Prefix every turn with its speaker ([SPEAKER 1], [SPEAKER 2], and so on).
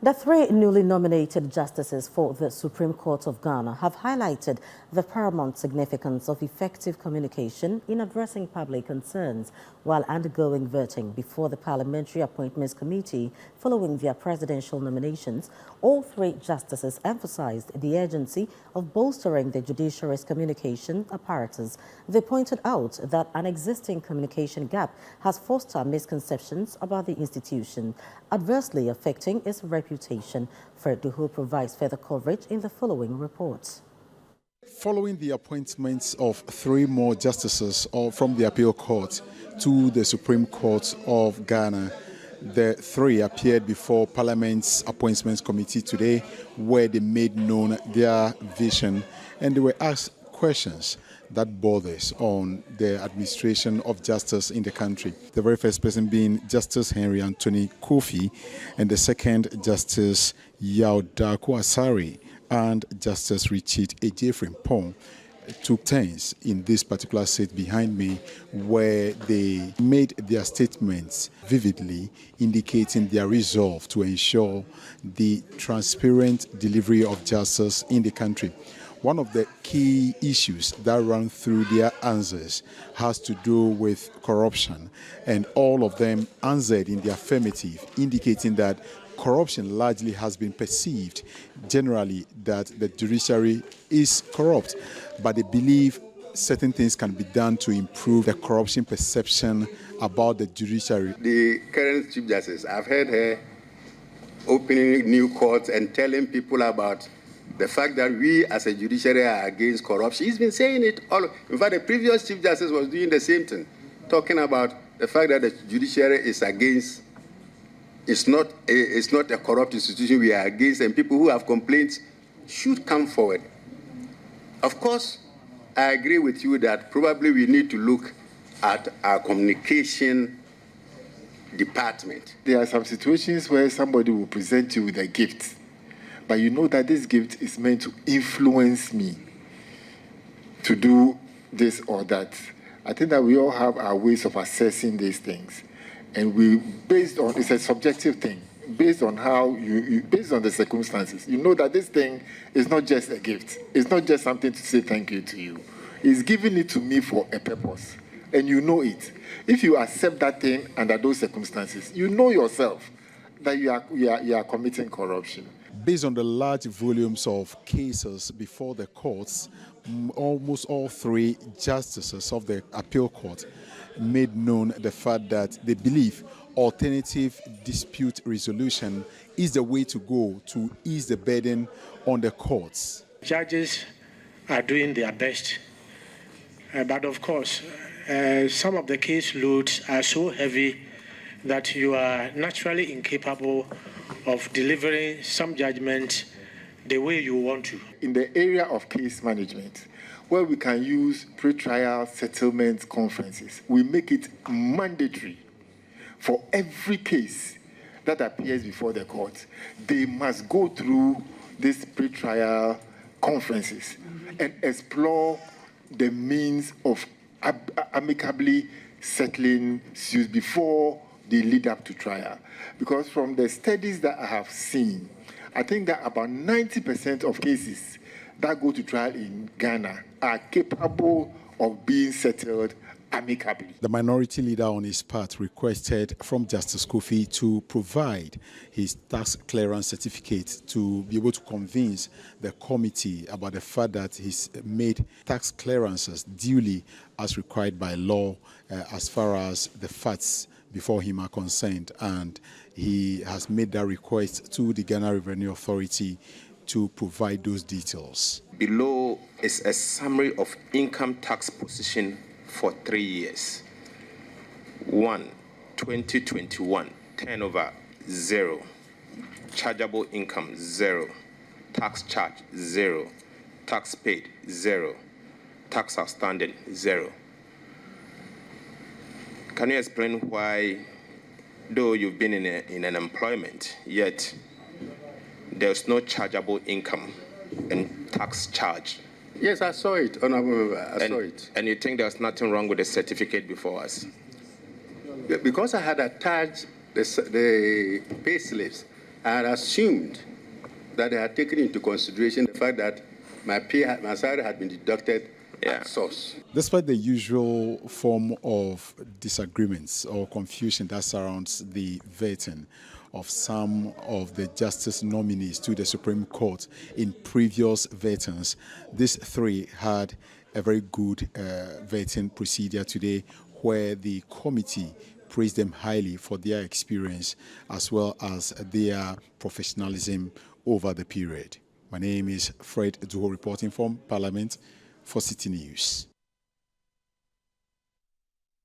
[SPEAKER 1] The three newly nominated justices for the Supreme Court of Ghana have highlighted the paramount significance of effective communication in addressing public concerns while undergoing voting before the Parliamentary Appointments Committee following their presidential nominations. All three justices emphasized the urgency of bolstering the judiciary's communication apparatus. They pointed out that an existing communication gap has fostered misconceptions about the institution, adversely affecting its reputation. Fred Duhu provides further coverage in the following report.
[SPEAKER 2] Following the appointments of three more justices from the appeal court to the Supreme Court of Ghana, the three appeared before Parliament's Appointments Committee today, where they made known their vision and they were asked questions that borders on the administration of justice in the country. The very first person being Justice Henry Anthony Kofi, and the second Justice Yao Darko Asari and Justice Richard Ejefrin-Pong took turns in this particular seat behind me, where they made their statements vividly, indicating their resolve to ensure the transparent delivery of justice in the country. One of the key issues that run through their answers has to do with corruption, and all of them answered in the affirmative, indicating that corruption largely has been perceived generally that the judiciary is corrupt, but they believe certain things can be done to improve the corruption perception about the judiciary.
[SPEAKER 3] The current Chief Justice, I've heard her opening new courts and telling people about the fact that we as a judiciary are against corruption. He's been saying it all. In fact, the previous Chief Justice was doing the same thing, talking about the fact that the judiciary is against, it's not a corrupt institution we are against, and people who have complaints should come forward. Of course, I agree with you that probably we need to look at our communication department.
[SPEAKER 4] There are some situations where somebody will present you with a gift, but you know that this gift is meant to influence me to do this or that. I think that we all have our ways of assessing these things. And it's a subjective thing, based on based on the circumstances. You know that this thing is not just a gift. It's not just something to say thank you to you. It's giving it to me for a purpose. And you know it. If you accept that thing under those circumstances, you know yourself that you are committing corruption.
[SPEAKER 2] Based on the large volumes of cases before the courts, almost all three justices of the appeal court made known the fact that they believe alternative dispute resolution is the way to go to ease the burden on the courts.
[SPEAKER 5] Judges are doing their best, but of course, some of the case loads are so heavy that you are naturally incapable of delivering some judgment the way you want to.
[SPEAKER 4] In the area of case management, where we can use pre-trial settlement conferences, we make it mandatory for every case that appears before the court. They must go through these pre-trial conferences and explore the means of amicably settling suits before they lead up to trial. Because from the studies that I have seen, I think that about 90% of cases that go to trial in Ghana are capable of being settled amicably.
[SPEAKER 2] The minority leader on his part requested from Justice Kofi to provide his tax clearance certificate to be able to convince the committee about the fact that he's made tax clearances duly as required by law as far as the facts before him are concerned, and he has made that request to the Ghana Revenue Authority to provide those details.
[SPEAKER 6] Below is a summary of income tax position for 3 years. 1, 2021, turnover 0, chargeable income 0, tax charge 0, tax paid 0, tax outstanding 0. Can you explain why, though you've been in an employment, yet there's no chargeable income and tax charge?
[SPEAKER 3] Yes, I saw it. I saw it.
[SPEAKER 6] And you think there's nothing wrong with the certificate before us?
[SPEAKER 3] Because I had attached the pay slips I had assumed that they had taken into consideration the fact that my salary had been deducted at source.
[SPEAKER 2] Despite the usual form of disagreements or confusion that surrounds the vetting of some of the justice nominees to the Supreme Court in previous vettings, these three had a very good vetting procedure today, where the committee praised them highly for their experience as well as their professionalism over the period. My name is Fred Duho, reporting from Parliament for City News.